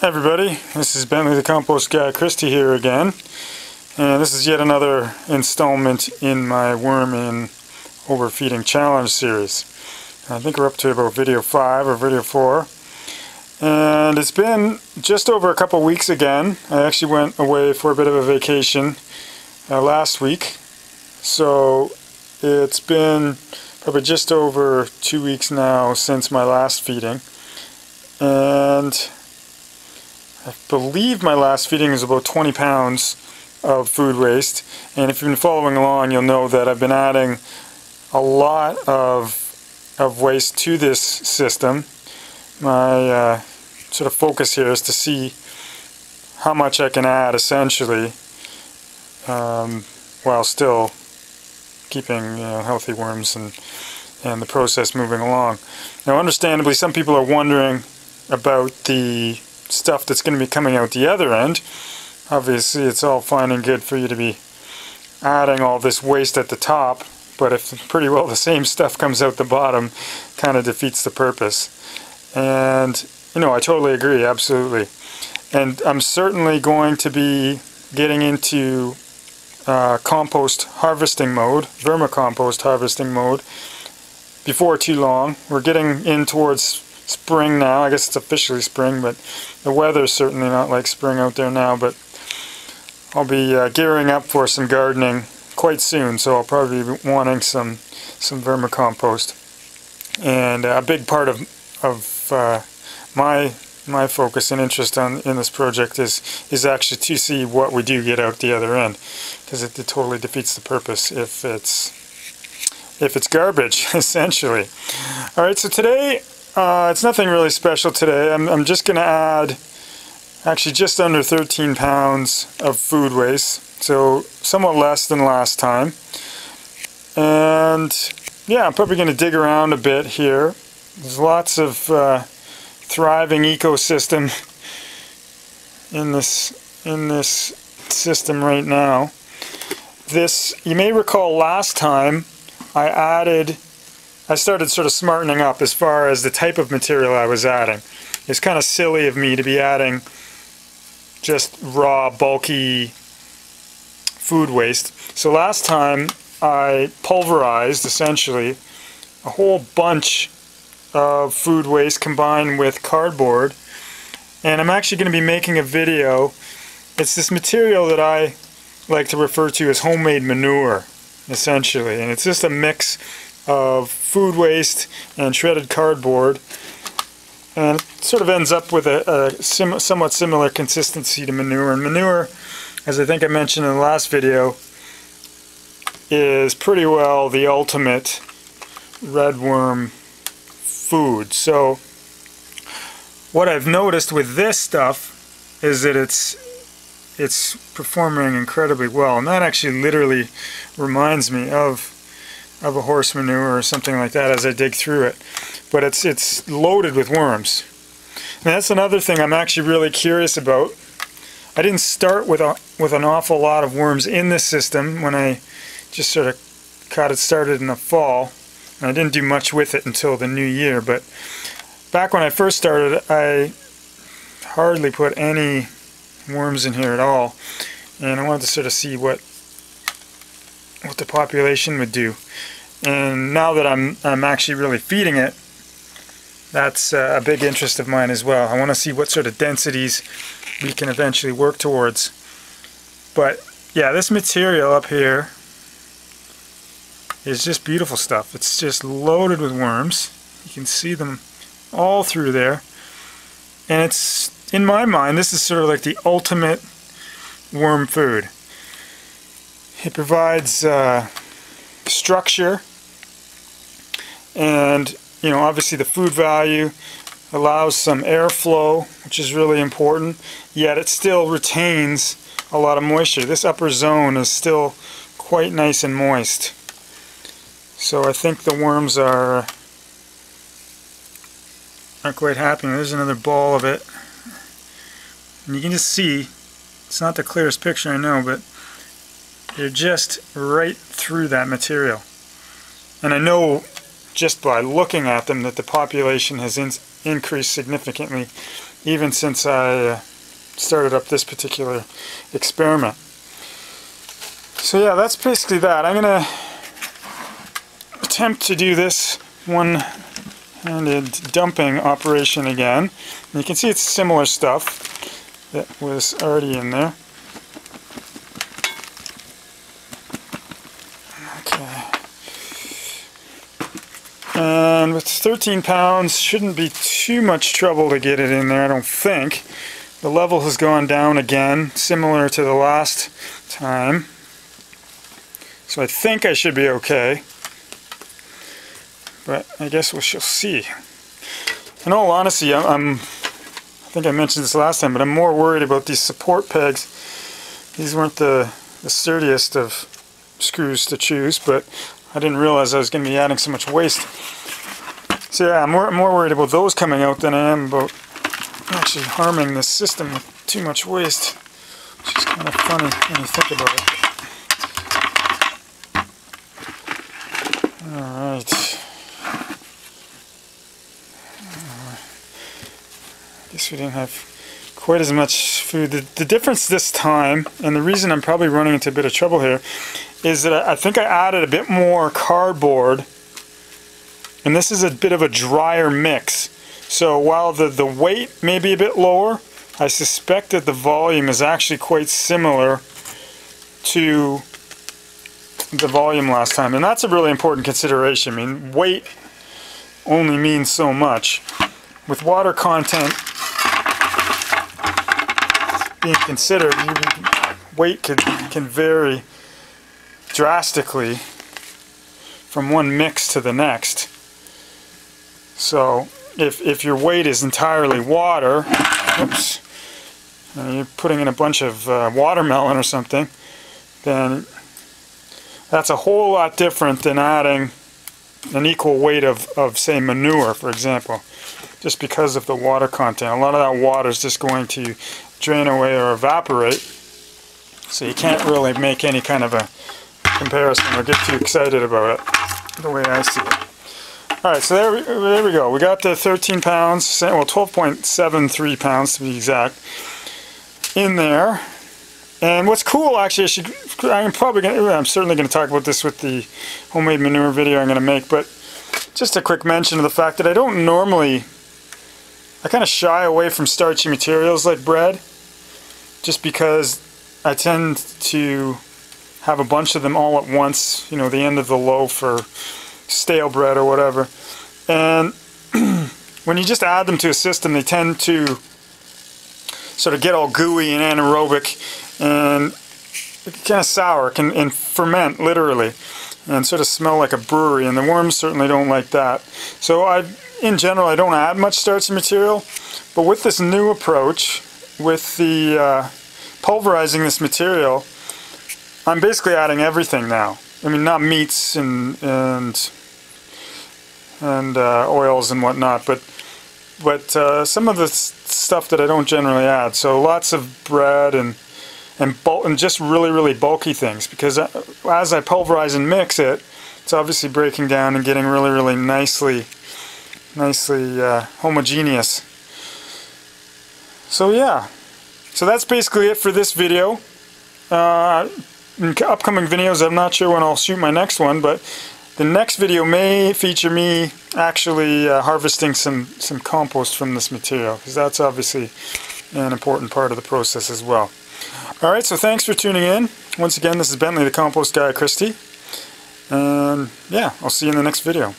Hi everybody, this is Bentley the Compost Guy, Christy here again, and this is yet another installment in my worm in overfeeding challenge series. I think we're up to about video 5 or video 4, and it's been just over a couple weeks again. I actually went away for a bit of a vacation last week, so it's been probably just over 2 weeks now since my last feeding, and I believe my last feeding was about 20 pounds of food waste, and if you've been following along you'll know that I've been adding a lot of waste to this system. My sort of focus here is to see how much I can add essentially while still keeping healthy worms and the process moving along. Now understandably some people are wondering about the stuff that's going to be coming out the other end. Obviously it's all fine and good for you to be adding all this waste at the top, but if pretty well the same stuff comes out the bottom, kind of defeats the purpose. And I totally agree, absolutely. And I'm certainly going to be getting into compost harvesting mode, vermicompost harvesting mode, before too long. We're getting in towards spring now. I guess it's officially spring, but the weather's certainly not like spring out there now. But I'll be gearing up for some gardening quite soon, so I'll probably be wanting some vermicompost. And a big part of my focus and interest in this project is actually to see what we do get out the other end, because it totally defeats the purpose if it's garbage essentially. All right, so today it's nothing really special today. I'm just going to add actually just under 13 pounds of food waste, so somewhat less than last time. And yeah, I'm probably going to dig around a bit here. There's lots of thriving ecosystem in this system right now. This, you may recall last time I started sort of smartening up as far as the type of material I was adding. It's kind of silly of me to be adding just raw, bulky food waste. So last time I pulverized, essentially, a whole bunch of food waste combined with cardboard. And I'm actually going to be making a video. It's this material that I like to refer to as homemade manure, essentially. And it's just a mix of food waste and shredded cardboard, and it sort of ends up with a somewhat similar consistency to manure. And manure, as I think I mentioned in the last video, is pretty well the ultimate redworm food. So what I've noticed with this stuff is that it's performing incredibly well, and that actually literally reminds me of a horse manure or something like that as I dig through it. But it's loaded with worms. And that's another thing I'm actually really curious about. I didn't start with an awful lot of worms in this system when I just sort of got it started in the fall, and I didn't do much with it until the new year. But back when I first started, I hardly put any worms in here at all, and I wanted to sort of see what the population would do. And now that I'm actually really feeding it, that's a big interest of mine as well. I want to see what sort of densities we can eventually work towards. But yeah, this material up here is just beautiful stuff. It's just loaded with worms. You can see them all through there. And it's, in my mind, this is sort of like the ultimate worm food. It provides structure, and obviously the food value allows some airflow, which is really important, yet it still retains a lot of moisture. This upper zone is still quite nice and moist. So I think the worms are quite happy. There's another ball of it, and you can just see, it's not the clearest picture I know, but they're just right through that material. And I know just by looking at them that the population has increased significantly even since I started up this particular experiment. So yeah, that's basically that. I'm going to attempt to do this one-handed dumping operation again. And you can see it's similar stuff that was already in there. Okay. And with 13 pounds, shouldn't be too much trouble to get it in there, I don't think. The level has gone down again, similar to the last time. So I think I should be okay. But I guess we shall see. In all honesty, I think I mentioned this last time, but I'm more worried about these support pegs. These weren't the sturdiest of screws to choose, but I didn't realize I was going to be adding so much waste. So yeah, I'm more worried about those coming out than I am about actually harming this system with too much waste, which is kind of funny when you think about it. Alright. I guess we didn't have quite as much food. The difference this time, and the reason I'm probably running into a bit of trouble here, is that I think I added a bit more cardboard, and this is a bit of a drier mix. So while the weight may be a bit lower, I suspect that the volume is actually quite similar to the volume last time. And that's a really important consideration. I mean, weight only means so much. With water content being considered, weight can vary drastically from one mix to the next. So if your weight is entirely water, oops, you're putting in a bunch of watermelon or something, then that's a whole lot different than adding an equal weight of say manure, for example, just because of the water content. A lot of that water is just going to drain away or evaporate, so you can't really make any kind of a comparison or get too excited about it, the way I see it. Alright, so there we go. We got the 13 pounds, well 12.73 pounds to be exact, in there. And what's cool, actually, I'm certainly going to talk about this with the homemade manure video I'm going to make, but just a quick mention of the fact that I kind of shy away from starchy materials like bread, just because I tend to have a bunch of them all at once, you know, the end of the loaf or stale bread or whatever. And when you just add them to a system, they tend to sort of get all gooey and anaerobic and kind of sour, and ferment literally, and sort of smell like a brewery, and the worms certainly don't like that. So in general, I don't add much starchy material, but with this new approach, with the pulverizing this material, I'm basically adding everything now. I mean, not meats and oils and whatnot, but some of the stuff that I don't generally add. So lots of bread and just really bulky things, because as I pulverize and mix it, it's obviously breaking down and getting really nicely homogeneous. So yeah, so that's basically it for this video. In upcoming videos, I'm not sure when I'll shoot my next one, but the next video may feature me actually harvesting some compost from this material, because that's obviously an important part of the process as well. Alright, so thanks for tuning in. Once again, this is Bentley, the Compost Guy Christie. And yeah, I'll see you in the next video.